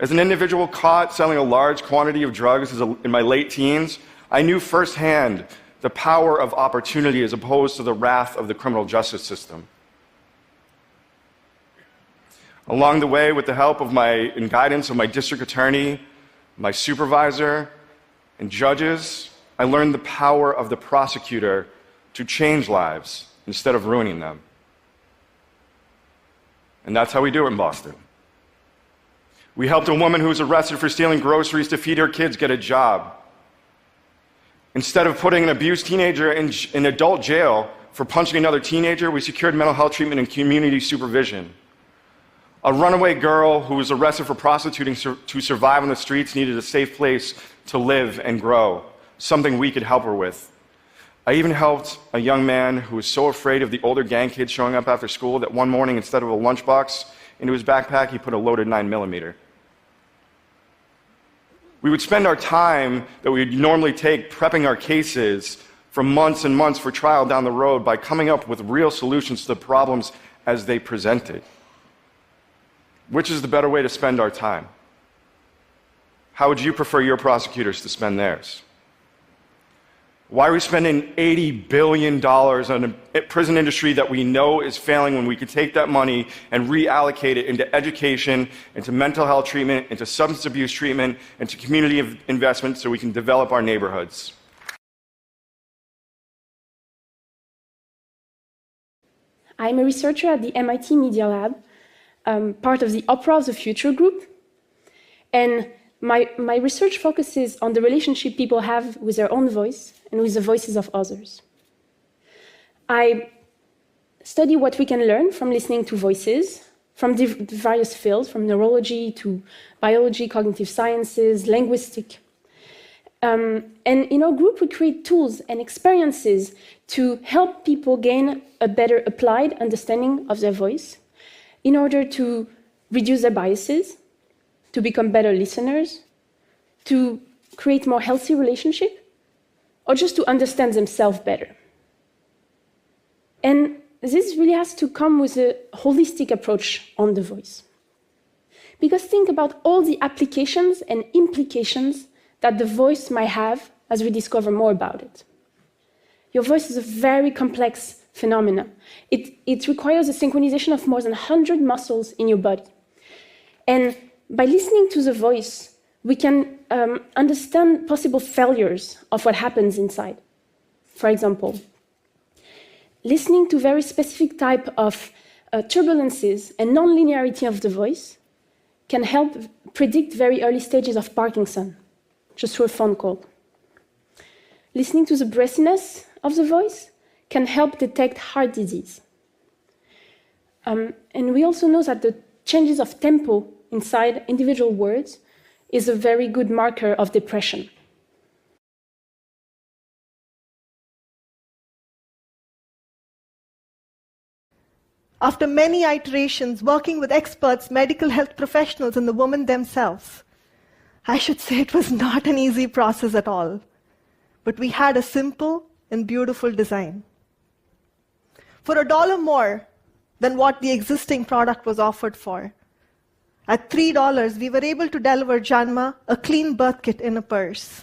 As an individual caught selling a large quantity of drugs in my late teens, I knew firsthand the power of opportunity as opposed to the wrath of the criminal justice system. Along the way, with the help of and guidance of my district attorney, my supervisor, and judges, I learned the power of the prosecutor to change lives instead of ruining them. And that's how we do it in Boston. We helped a woman who was arrested for stealing groceries to feed her kids get a job. Instead of putting an abused teenager in adult jail for punching another teenager, we secured mental health treatment and community supervision. A runaway girl who was arrested for prostituting to survive on the streets needed a safe place to live and grow, something we could help her with. I even helped a young man who was so afraid of the older gang kids showing up after school that one morning, instead of a lunchbox into his backpack, he put a loaded 9mm. We would spend our time that we would normally take prepping our cases for months and months for trial down the road by coming up with real solutions to the problems as they presented. Which is the better way to spend our time? How would you prefer your prosecutors to spend theirs? Why are we spending $80 billion on a prison industry that we know is failing when we could take that money and reallocate it into education, into mental health treatment, into substance abuse treatment, into community investment so we can develop our neighborhoods? I'm a researcher at the MIT Media Lab, part of the Opera of the Future group. And my research focuses on the relationship people have with their own voice and with the voices of others. I study what we can learn from listening to voices from the various fields, from neurology to biology, cognitive sciences, linguistic. And in our group, we create tools and experiences to help people gain a better applied understanding of their voice in order to reduce their biases, to become better listeners, to create more healthy relationships, or just to understand themselves better. And this really has to come with a holistic approach on the voice. Because think about all the applications and implications that the voice might have as we discover more about it. Your voice is a very complex phenomenon. It requires a synchronization of more than 100 muscles in your body. And by listening to the voice, we can understand possible failures of what happens inside. For example, listening to very specific type of turbulences and non-linearity of the voice can help predict very early stages of Parkinson, just through a phone call. Listening to the breathiness of the voice can help detect heart disease. And we also know that the changes of tempo inside individual words is a very good marker of depression. After many iterations working with experts, medical health professionals, and the women themselves, I should say it was not an easy process at all. But we had a simple and beautiful design. For $1 more than what the existing product was offered for, at $3, we were able to deliver Janma a clean birth kit in a purse.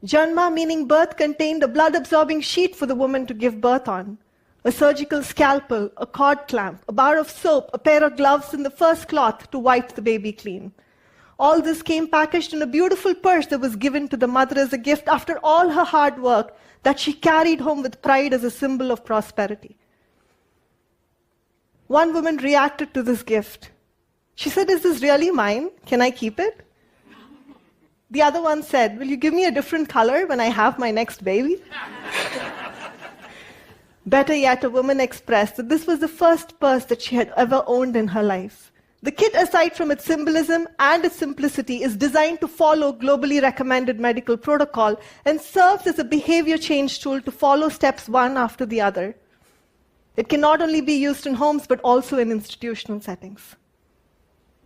Janma, meaning birth, contained a blood-absorbing sheet for the woman to give birth on, a surgical scalpel, a cord clamp, a bar of soap, a pair of gloves, and the first cloth to wipe the baby clean. All this came packaged in a beautiful purse that was given to the mother as a gift after all her hard work that she carried home with pride as a symbol of prosperity. One woman reacted to this gift. She said, "Is this really mine? Can I keep it?" The other one said, "Will you give me a different color when I have my next baby?" Better yet, a woman expressed that this was the first purse that she had ever owned in her life. The kit, aside from its symbolism and its simplicity, is designed to follow globally recommended medical protocol and serves as a behavior change tool to follow steps one after the other. It can not only be used in homes, but also in institutional settings.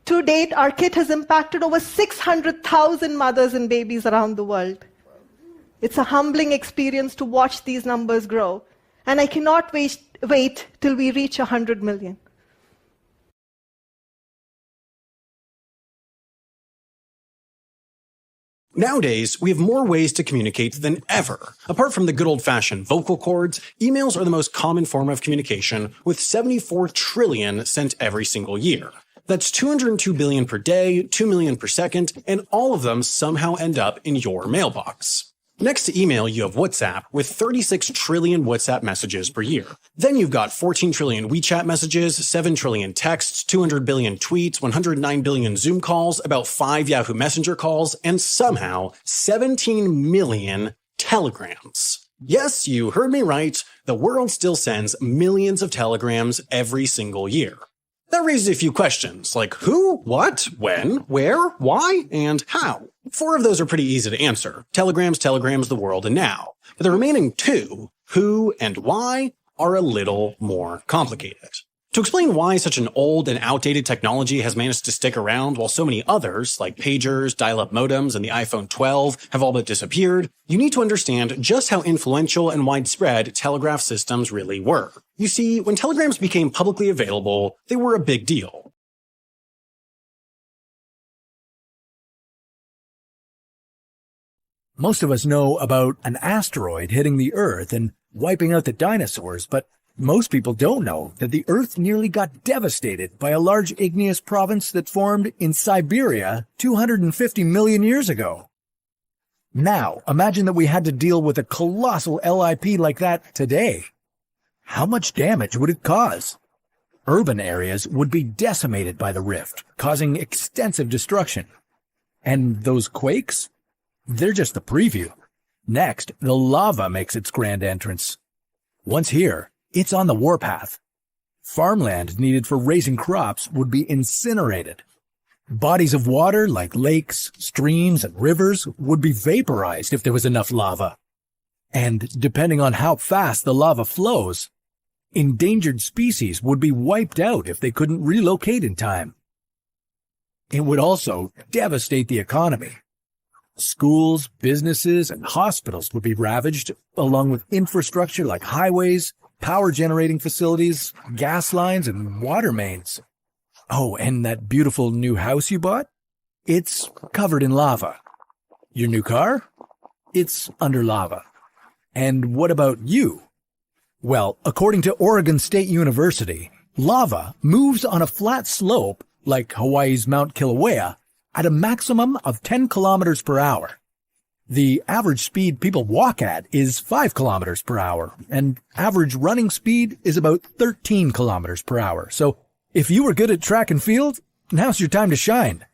To date, our kit has impacted over 600,000 mothers and babies around the world. It's a humbling experience to watch these numbers grow, and I cannot wait till we reach 100 million. Nowadays, we have more ways to communicate than ever. Apart from the good old-fashioned vocal cords, emails are the most common form of communication, with 74 trillion sent every single year. That's 202 billion per day, 2 million per second, and all of them somehow end up in your mailbox. Next to email, you have WhatsApp, with 36 trillion WhatsApp messages per year. Then you've got 14 trillion WeChat messages, 7 trillion texts, 200 billion tweets, 109 billion Zoom calls, about 5 Yahoo Messenger calls, and somehow 17 million telegrams. Yes, you heard me right. The world still sends millions of telegrams every single year. That raises a few questions, like who, what, when, where, why, and how. 4 of those are pretty easy to answer. Telegrams, the world, and now. But the remaining 2, who and why, are a little more complicated. To explain why such an old and outdated technology has managed to stick around while so many others, like pagers, dial-up modems, and the iPhone 12, have all but disappeared, you need to understand just how influential and widespread telegraph systems really were. You see, when telegrams became publicly available, they were a big deal. Most of us know about an asteroid hitting the Earth and wiping out the dinosaurs, but most people don't know that the Earth nearly got devastated by a large igneous province that formed in Siberia 250 million years ago. Now, imagine that we had to deal with a colossal LIP like that today. How much damage would it cause? Urban areas would be decimated by the rift, causing extensive destruction. And those quakes? They're just the preview. Next, the lava makes its grand entrance. Once here, it's on the warpath. Farmland needed for raising crops would be incinerated. Bodies of water like lakes, streams, and rivers would be vaporized if there was enough lava. And depending on how fast the lava flows, endangered species would be wiped out if they couldn't relocate in time. It would also devastate the economy. Schools, businesses, and hospitals would be ravaged, along with infrastructure like highways, power generating facilities, gas lines, and water mains. Oh, and that beautiful new house you bought? It's covered in lava. Your new car? It's under lava. And what about you? Well, according to Oregon State University, lava moves on a flat slope, like Hawaii's Mount Kilauea, at a maximum of 10 kilometers per hour. The average speed people walk at is 5 kilometers per hour, and average running speed is about 13 kilometers per hour. So if you were good at track and field, now's your time to shine.